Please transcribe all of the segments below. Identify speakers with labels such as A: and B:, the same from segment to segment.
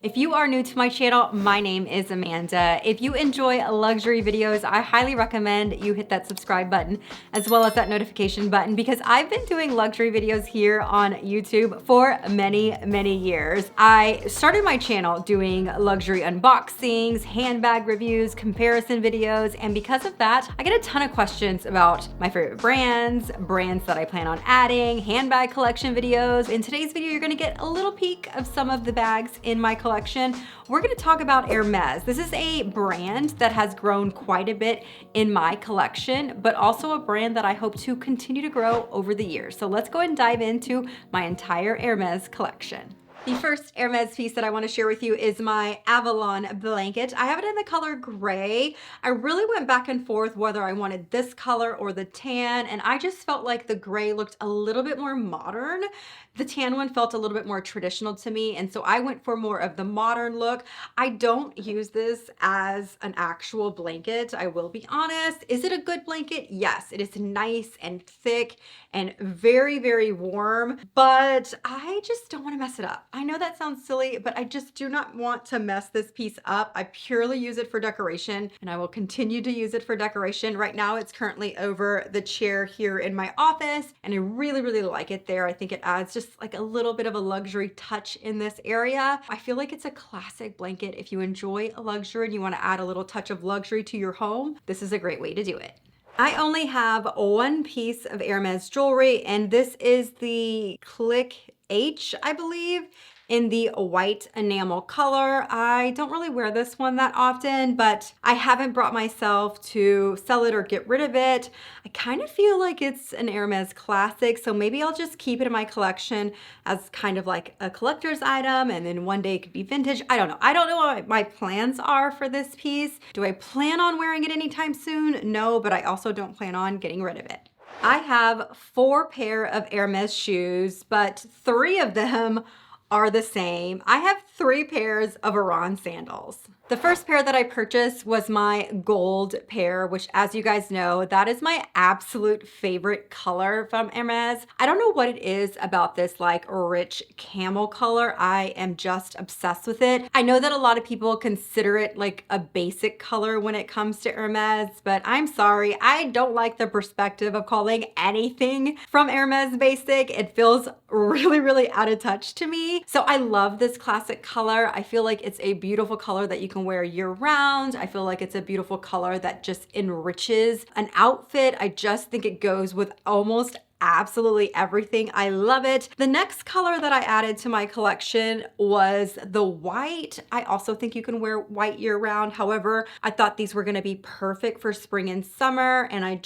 A: If you are new to my channel, my name is Amanda. If you enjoy luxury videos, I highly recommend you hit that subscribe button as well as that notification button because I've been doing luxury videos here on YouTube for many years. I started my channel doing luxury unboxings, handbag reviews, comparison videos, and because of that, I get a ton of questions about my favorite brands that I plan on adding, handbag collection videos. In today's video, you're gonna get a little peek of some of the bags in my collection. We're gonna talk about Hermes. This is a brand that has grown quite a bit in my collection, but also a brand that I hope to continue to grow over the years. So let's go ahead and dive into my entire Hermes collection. The first Hermes piece that I want to share with you is my Avalon blanket. I have it in the color gray. I really went back and forth whether I wanted this color or the tan, and I just felt like the gray looked a little bit more modern. The tan one felt a little bit more traditional to me, and so I went for more of the modern look. I don't use this as an actual blanket, I will be honest. Is it a good blanket? Yes, it is nice and thick and very warm, but I just don't want to mess it up. I know that sounds silly, but I just do not want to mess this piece up. I purely use it for decoration, and I will continue to use it for decoration. Right now, it's currently over the chair here in my office, and I really like it there. I think it adds just like a little bit of a luxury touch in this area. I feel like it's a classic blanket. If you enjoy a luxury and you want to add a little touch of luxury to your home, this is a great way to do it. I only have one piece of Hermes jewelry, and this is the Click H, I believe, in the white enamel color. I don't really wear this one that often, but I haven't brought myself to sell it or get rid of it. I kind of feel like it's an Hermes classic, so maybe I'll just keep it in my collection as kind of like a collector's item, and then one day it could be vintage. I don't know. I don't know what my plans are for this piece. Do I plan on wearing it anytime soon? No, but I also don't plan on getting rid of it. I have 4 pair of Hermes shoes, but 3 of them are the same. I have 3 pairs of Iran sandals. The first pair that I purchased was my gold pair, which, as you guys know, that is my absolute favorite color from Hermes. I don't know what it is about this like rich camel color. I am just obsessed with it. I know that a lot of people consider it like a basic color when it comes to Hermes, but I'm sorry, I don't like the perspective of calling anything from Hermes basic. It feels really out of touch to me. So I love this classic color. I feel like it's a beautiful color that you can wear year round. I feel like it's a beautiful color that just enriches an outfit. I just think it goes with almost absolutely everything. I love it. The next color that I added to my collection was the white. I also think you can wear white year round. However, I thought these were going to be perfect for spring and summer, and I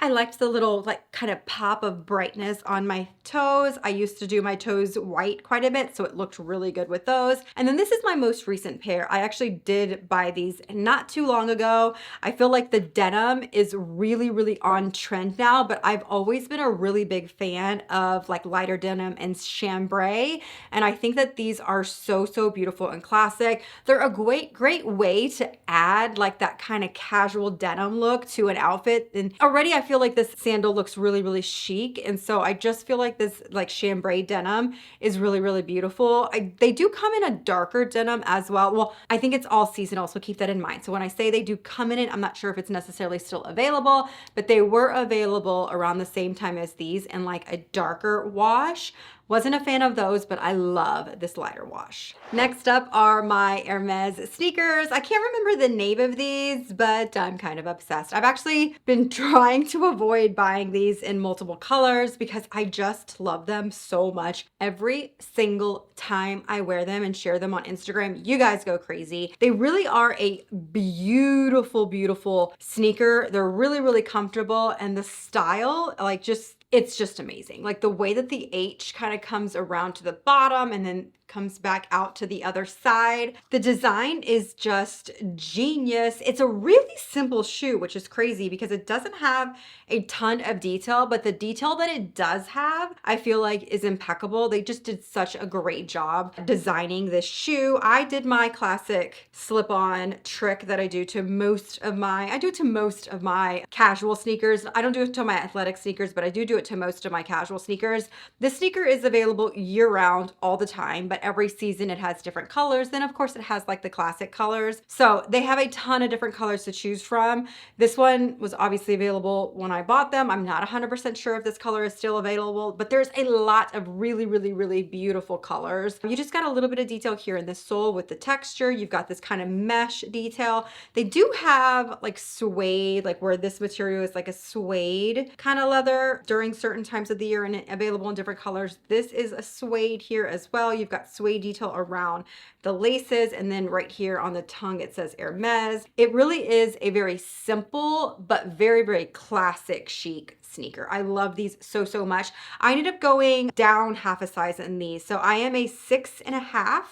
A: liked the little like kind of pop of brightness on my toes. I used to do my toes white quite a bit, so it looked really good with those. And then this is my most recent pair. I actually did buy these not too long ago. I feel like the denim is really on trend now, but I've always been a really big fan of like lighter denim and chambray, and I think that these are so beautiful and classic. They're a great way to add like that kind of casual denim look to an outfit, and already I feel like this sandal looks really chic, and so I just feel like this like chambray denim is really beautiful. They do come in a darker denim as well. Well, I think it's all seasonal, so keep that in mind. So when I say they do come in it, I'm not sure if it's necessarily still available, but they were available around the same time as these in like a darker wash. Wasn't a fan of those, but I love this lighter wash. Next up are my Hermes sneakers. I can't remember the name of these, but I'm kind of obsessed. I've actually been trying to avoid buying these in multiple colors because I just love them so much. Every single time I wear them and share them on Instagram, you guys go crazy. They really are a beautiful sneaker. They're really comfortable, and the style, like it's just amazing. Like the way that the H kind of comes around to the bottom and then comes back out to the other side. The design is just genius. It's a really simple shoe, which is crazy because it doesn't have a ton of detail, but the detail that it does have, I feel like is impeccable. They just did such a great job designing this shoe. I did my classic slip-on trick that I do to most of my casual sneakers. I don't do it to my athletic sneakers, but I do do it to most of my casual sneakers. This sneaker is available year round all the time, but every season it has different colors. Then of course it has like the classic colors. So they have a ton of different colors to choose from. This one was obviously available when I bought them. I'm not 100% sure if this color is still available, but there's a lot of really beautiful colors. You just got a little bit of detail here in the sole with the texture. You've got this kind of mesh detail. They do have like suede, like where this material is like a suede kind of leather during certain times of the year and available in different colors. This is a suede here as well. You've got suede detail around the laces, and then right here on the tongue it says Hermes. It really is a very simple but very classic chic sneaker. I love these so much. I ended up going down half a size in these. So I am a 6.5.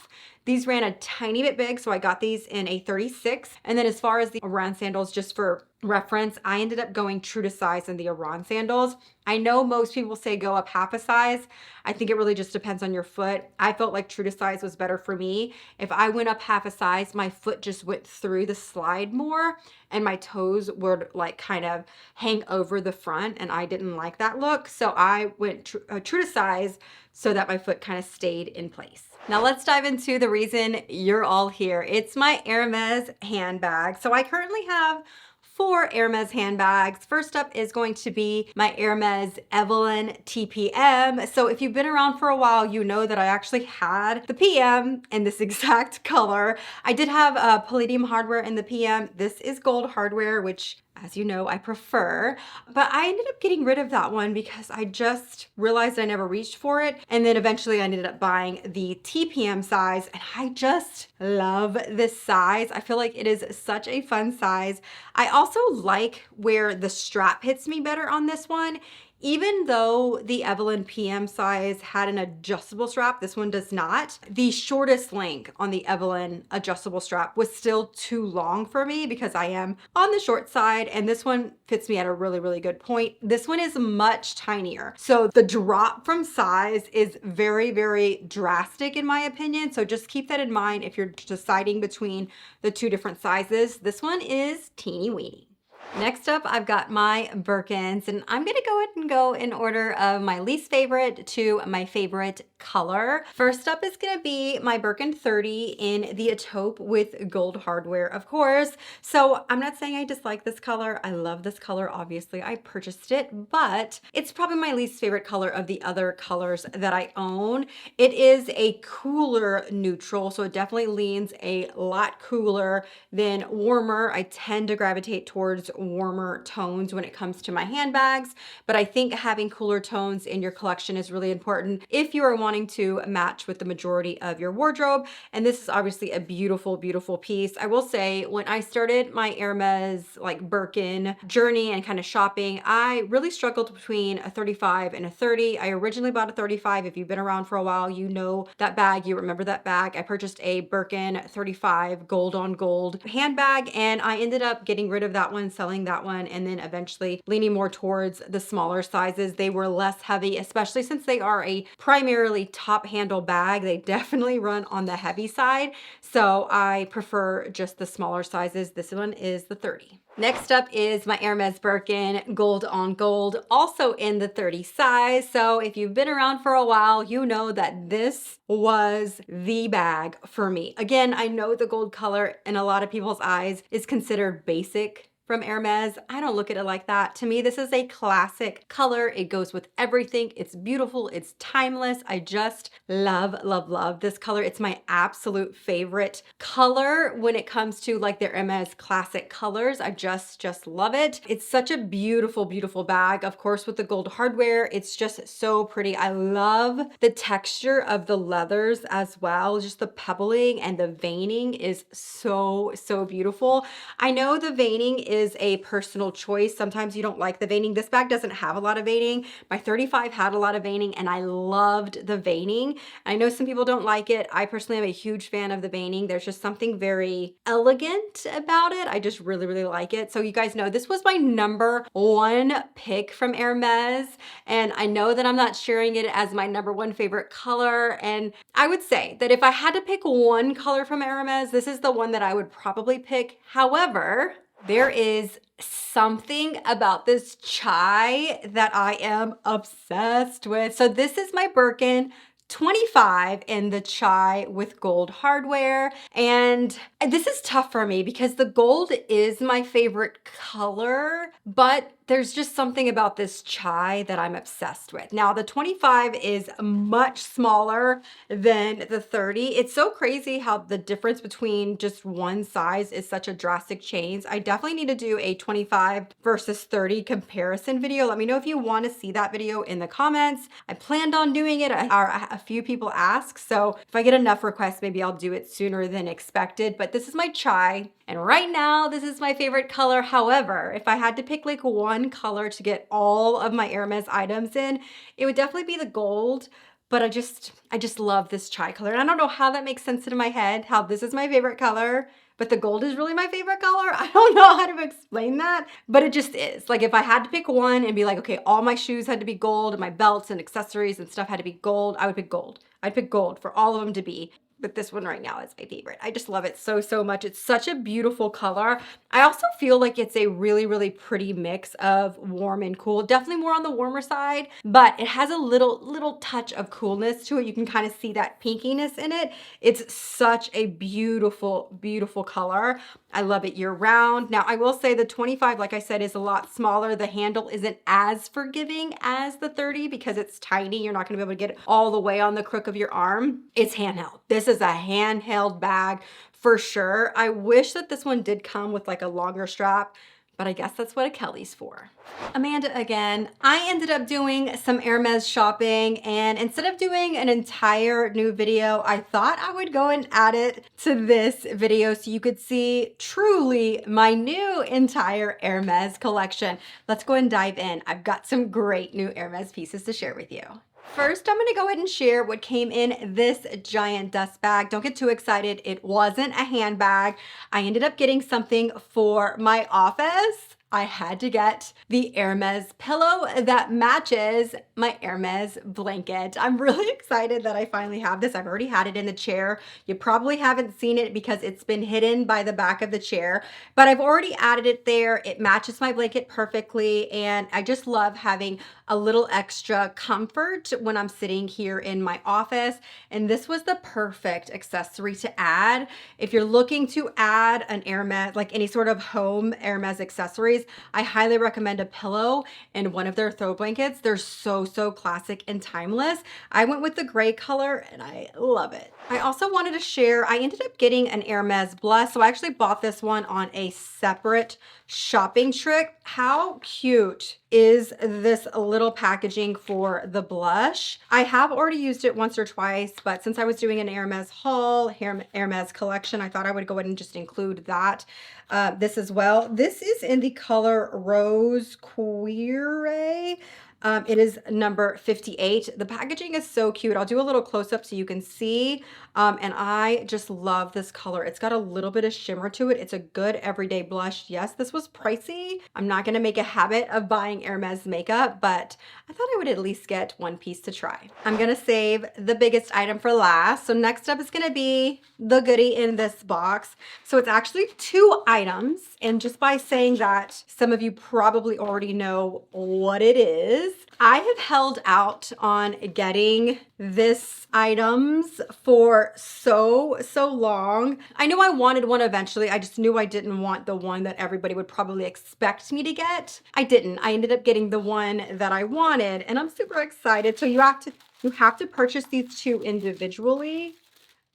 A: These ran a tiny bit big, so I got these in a 36. And then as far as the Oran sandals, just for reference, I ended up going true to size in the Oran sandals. I know most people say go up half a size. I think it really just depends on your foot. I felt like true to size was better for me. If I went up half a size, my foot just went through the slide more and my toes would like kind of hang over the front, and I didn't like that look. So I went true to size so that my foot kind of stayed in place. Now let's dive into the reason you're all here. It's my Hermes handbag. So I currently have 4 Hermes handbags. First up is going to be my Hermes Evelyn TPM. So if you've been around for a while, you know that I actually had the PM in this exact color. I did have palladium hardware in the PM. This is gold hardware, which, as you know, I prefer, but I ended up getting rid of that one because I just realized I never reached for it. And then eventually I ended up buying the TPM size, and I just love this size. I feel like it is such a fun size. I also like where the strap hits me better on this one. Even though the Evelyn PM size had an adjustable strap, this one does not. The shortest length on the Evelyn adjustable strap was still too long for me because I am on the short side, and this one fits me at a really good point. This one is much tinier. So the drop from size is very drastic in my opinion. So just keep that in mind if you're deciding between the two different sizes. This one is teeny weeny. Next up, I've got my Birkins, and I'm gonna go ahead and go in order of my least favorite to my favorite color. First up is gonna be my Birkin 30 in the taupe with gold hardware, of course. So I'm not saying I dislike this color. I love this color, obviously. I purchased it, but it's probably my least favorite color of the other colors that I own. It is a cooler neutral, so it definitely leans a lot cooler than warmer. I tend to gravitate towards warmer tones when it comes to my handbags, but I think having cooler tones in your collection is really important if you are wanting to match with the majority of your wardrobe. And this is obviously a beautiful piece. I will say, when I started my Hermes like Birkin journey and kind of shopping, I really struggled between a 35 and a 30. I originally bought a 35. If you've been around for a while, you know that bag, you remember that bag. I purchased a Birkin 35 gold on gold handbag, and I ended up getting rid of that one, selling that one, and then eventually leaning more towards the smaller sizes. They were less heavy, especially since they are a primarily top handle bag. They definitely run on the heavy side. So I prefer just the smaller sizes. This one is the 30. Next up is my Hermes Birkin gold on gold, also in the 30 size. So if you've been around for a while, you know that this was the bag for me. Again, I know the gold color in a lot of people's eyes is considered basic from Hermes. I don't look at it like that. To me, this is a classic color. It goes with everything. It's beautiful. It's timeless. I just love this color. It's my absolute favorite color when it comes to like their Hermes classic colors. I just love it. It's such a beautiful bag. Of course, with the gold hardware, it's just so pretty. I love the texture of the leathers as well. Just the pebbling and the veining is so beautiful. I know the veining is a personal choice. Sometimes you don't like the veining. This bag doesn't have a lot of veining. My 35 had a lot of veining, and I loved the veining. I know some people don't like it. I personally am a huge fan of the veining. There's just something very elegant about it. I just really like it. So you guys know this was my number one pick from Hermes, and I know that I'm not sharing it as my number one favorite color. And I would say that if I had to pick one color from Hermes, this is the one that I would probably pick. However, There is something about this chai that I am obsessed with. So this is my Birkin 25 in the chai with gold hardware. And this is tough for me because the gold is my favorite color, but there's just something about this chai that I'm obsessed with. Now the 25 is much smaller than the 30. It's so crazy how the difference between just one size is such a drastic change. I definitely need to do a 25 versus 30 comparison video. Let me know if you want to see that video in the comments. I planned on doing it. A few people asked, so if I get enough requests, maybe I'll do it sooner than expected. But this is my chai, and right now this is my favorite color. However, if I had to pick like one color to get all of my Hermes items in, it would definitely be the gold. But I just love this chai color. And I don't know how that makes sense in my head, how this is my favorite color, but the gold is really my favorite color. I don't know how to explain that, but it just is. Like if I had to pick one and be like, okay, all my shoes had to be gold and my belts and accessories and stuff had to be gold, I would pick gold. I'd pick gold for all of them to be. But this one right now is my favorite. I just love it so, so much. It's such a beautiful color. I also feel like it's a really, really pretty mix of warm and cool. Definitely more on the warmer side, but it has a little touch of coolness to it. You can kind of see that pinkiness in it. It's such a beautiful, beautiful color. I love it year round. Now I will say the 25, like I said, is a lot smaller. The handle isn't as forgiving as the 30 because it's tiny. You're not gonna be able to get it all the way on the crook of your arm. It's handheld. This is a handheld bag for sure. I wish that this one did come with like a longer strap, but I guess that's what a Kelly's for. Amanda again. I ended up doing some Hermes shopping, and instead of doing an entire new video, I thought I would go and add it to this video so you could see truly my new entire Hermes collection. Let's go and dive in. I've got some great new Hermes pieces to share with you. First, I'm gonna go ahead and share what came in this giant dust bag. Don't get too excited. It wasn't a handbag. I ended up getting something for my office. I had to get the Hermes pillow that matches my Hermes blanket. I'm really excited that I finally have this. I've already had it in the chair. You probably haven't seen it because it's been hidden by the back of the chair, but I've already added it there. It matches my blanket perfectly, and I just love having a little extra comfort when I'm sitting here in my office. And this was the perfect accessory to add. If you're looking to add an Hermes, like any sort of home Hermes accessories, I highly recommend a pillow and one of their throw blankets. They're so, so classic and timeless. I went with the gray color and I love it. I also wanted to share, I ended up getting an Hermes blush. So I actually bought this one on a separate shopping trip. How cute is this little packaging for the blush? I have already used it once or twice, but since I was doing an Hermes haul, Hermes collection, I thought I would go ahead and just include that. This as well. This is in the color Rose Queer. It is number 58. The packaging is so cute. I'll do a little close up so you can see. And I just love this color. It's got a little bit of shimmer to it. It's a good everyday blush. Yes, this was pricey. I'm not going to make a habit of buying Hermes makeup, but I thought I would at least get one piece to try. I'm going to save the biggest item for last. So next up is going to be the goodie in this box. So it's actually 2 items. And just by saying that, some of you probably already know what it is. I have held out on getting this items for so long. I knew I wanted one eventually. I just knew I didn't want the one that everybody would probably expect me to get. I didn't. I ended up getting the one that I wanted, and I'm super excited. So you have to purchase these 2 individually.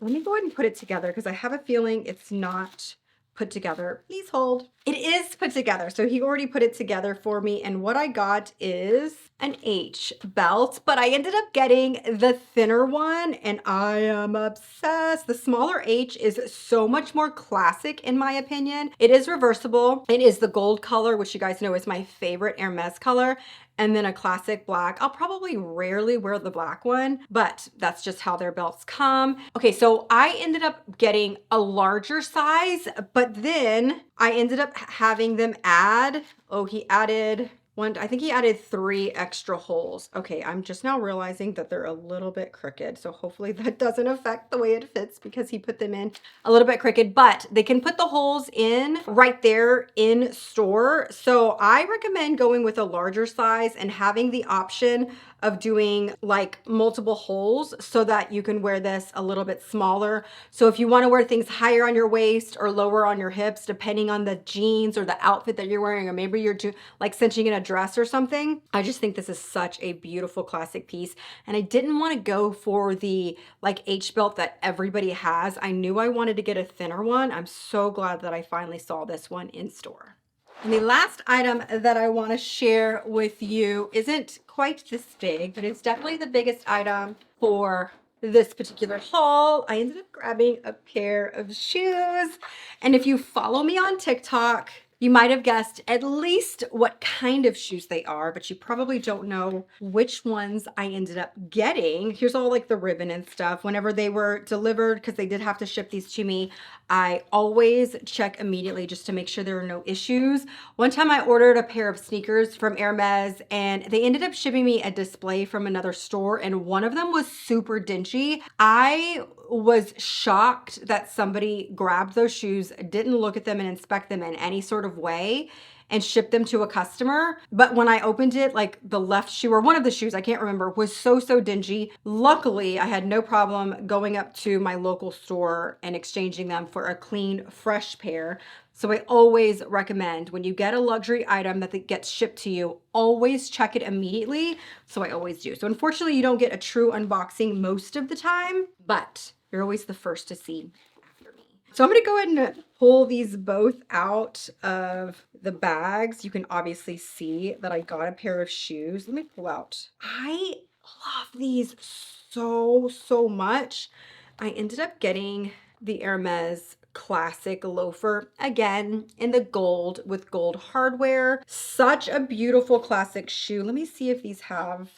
A: Let me go ahead and put it together because I have a feeling it's not put together. Please hold. It is put together. So he already put it together for me. And what I got is an H belt, but I ended up getting the thinner one and I am obsessed. The smaller H is so much more classic in my opinion. It is reversible. It is the gold color, which you guys know is my favorite Hermes color. And then a classic black. I'll probably rarely wear the black one, but that's just how their belts come. Okay, so I ended up getting a larger size, but then I ended up having them add, oh, he added
B: one, I think he added 3 extra holes. Okay, I'm just now realizing that they're a little bit crooked. So hopefully that doesn't affect the way it fits because he put them in a little bit crooked, but they can put the holes in right there in store. So I recommend going with a larger size and having the option of doing like multiple holes so that you can wear this a little bit smaller. So if you want to wear things higher on your waist or lower on your hips, depending on the jeans or the outfit that you're wearing, or maybe you're like cinching in a dress or something, I just think this is such a beautiful classic piece. And I didn't want to go for the like H belt that everybody has. I knew I wanted to get a thinner one. I'm so glad that I finally saw this one in store. And the last item that I want to share with you isn't quite this big, but it's definitely the biggest item for this particular haul. I ended up grabbing a pair of shoes. And if you follow me on TikTok, you might have guessed at least what kind of shoes they are, but you probably don't know which ones I ended up getting. Here's all like the ribbon and stuff. Whenever they were delivered, because they did have to ship these to me, I always check immediately just to make sure there are no issues. One time I ordered a pair of sneakers from Hermes and they ended up shipping me a display from another store, and one of them was super dingy. I was shocked that somebody grabbed those shoes, didn't look at them and inspect them in any sort of way, and shipped them to a customer. But when I opened it, like the left shoe or one of the shoes, I can't remember, was so dingy. Luckily, I had no problem going up to my local store and exchanging them for a clean, fresh pair. So I always recommend when you get a luxury item that gets shipped to you, always check it immediately. So I always do. So unfortunately, you don't get a true unboxing most of the time, but you're always the first to see after me. So I'm gonna go ahead and pull these both out of the bags. You can obviously see that I got a pair of shoes. Let me pull out. I love these so much. I ended up getting the Hermes classic loafer, again in the gold with gold hardware. Such a beautiful classic shoe. Let me see if these have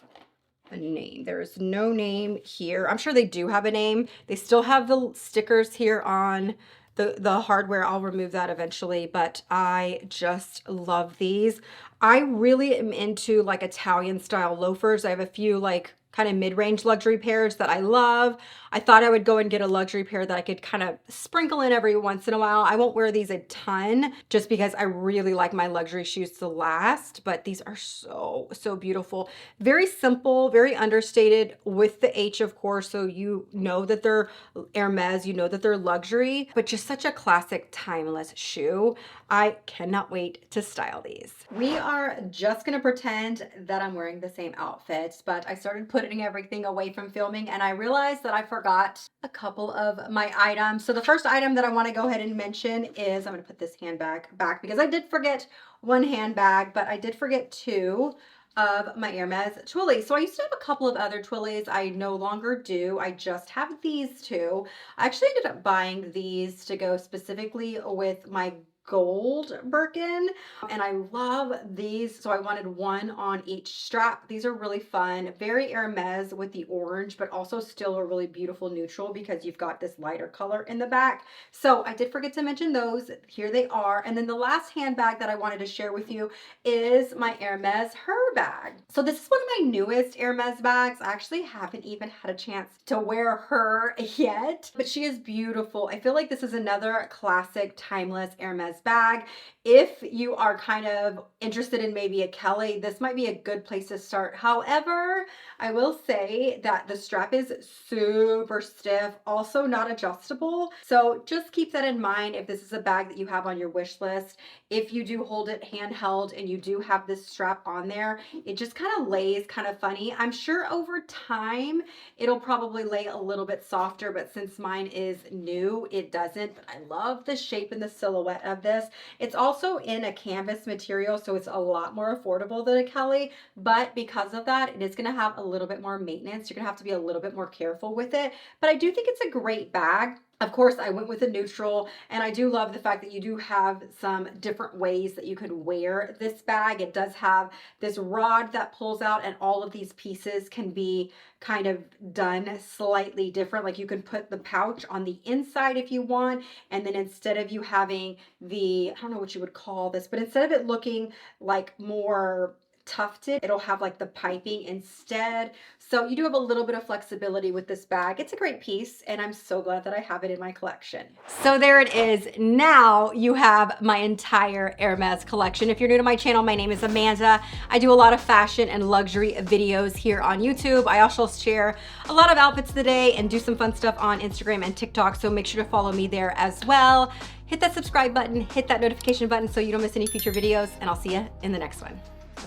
B: a name. There's no name here. I'm sure they do have a name. They still have the stickers here on the hardware. I'll remove that eventually, but I just love these. I really am into like Italian style loafers. I have a few like kind of mid-range luxury pairs that I love. I thought I would go and get a luxury pair that I could kind of sprinkle in every once in a while. I won't wear these a ton just because I really like my luxury shoes to last, but these are so beautiful. Very simple, very understated with the H, of course, so you know that they're Hermes, you know that they're luxury, but just such a classic, timeless shoe. I cannot wait to style these. We are just gonna pretend that I'm wearing the same outfit, but I started putting everything away from filming and I realized that I forgot a couple of my items. So the first item that I wanna go ahead and mention is, I'm gonna put this handbag back because I did forget one handbag, but I did forget two of my Hermes Twillies. So I used to have a couple of other Twillies. I no longer do. I just have these two. I actually ended up buying these to go specifically with my gold Birkin, and I love these, so I wanted one on each strap. These are really fun, very Hermes with the orange, but also still a really beautiful neutral because you've got this lighter color in the back. So I did forget to mention those. Here they are. And then the last handbag that I wanted to share with you is my Hermes Her bag. So this is one of my newest Hermes bags. I actually haven't even had a chance to wear her yet, but she is beautiful. I feel like this is another classic, timeless Hermes bag. If you are kind of interested in maybe a Kelly, this might be a good place to start. However, I will say that the strap is super stiff, also not adjustable. So just keep that in mind if this is a bag that you have on your wish list. If you do hold it handheld and you do have this strap on there, it just kind of lays kind of funny. I'm sure over time it'll probably lay a little bit softer, but since mine is new, it doesn't. But I love the shape and the silhouette of this. It's also in a canvas material, so it's a lot more affordable than a Kelly, but because of that, it is going to have a little bit more maintenance. You're going to have to be a little bit more careful with it, but I do think it's a great bag. Of course, I went with a neutral, and I do love the fact that you do have some different ways that you could wear this bag. It does have this rod that pulls out, and all of these pieces can be kind of done slightly different. Like you can put the pouch on the inside if you want, and then instead of you having the, I don't know what you would call this, but instead of it looking like more tufted. It'll have like the piping instead. So you do have a little bit of flexibility with this bag. It's a great piece, and I'm so glad that I have it in my collection. So there it is. Now you have my entire Hermes collection. If you're new to my channel, my name is Amanda. I do a lot of fashion and luxury videos here on YouTube. I also share a lot of outfits of the day and do some fun stuff on Instagram and TikTok, so make sure to follow me there as well. Hit that subscribe button, hit that notification button so you don't miss any future videos, and I'll see you in the next one.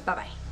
B: Bye-bye.